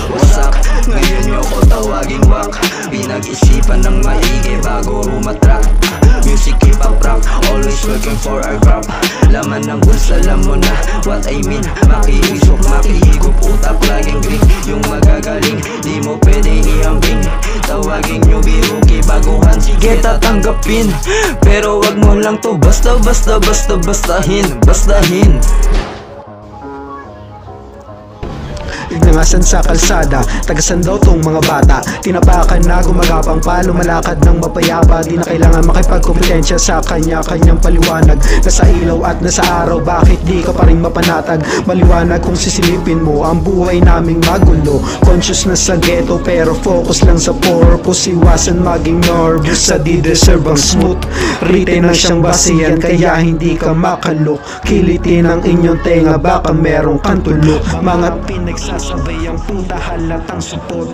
What's up? Ngayon nyo ko tawaging wak. Pinag-isipan ng maigi bago rumatrak. Music, hip-hop, rock, always working for our crop. Laman ng bulsa, alam mo na what I mean. Makiisok, makihigop, utak laging green. Yung magagaling, di mo pwedeng iambing. Tawaging nyo biruki, baguhan, sige tatanggapin. Pero wag mo lang to bastahin. Ignangasan sa kalsada, tagasan daw tong mga bata. Tinapakan na gumagapang pa, lumalakad ng mapayapa. Di na kailangan makipagkompetensya sa kanya-kanyang paliwanag. Nasa ilaw at nasa araw, bakit di ka pa rin mapanatag? Maliwanag kung sisilipin mo ang buhay naming magulo. Conscious na sa ghetto pero focus lang sa purpose. Iwasan maging nervous sa di-deserve ang smooth. Written na siyang basihan kaya hindi ka makalo. Kilitin ang inyong tenga baka merong kantulo. Mga pinagsasabay ang puta halatang support.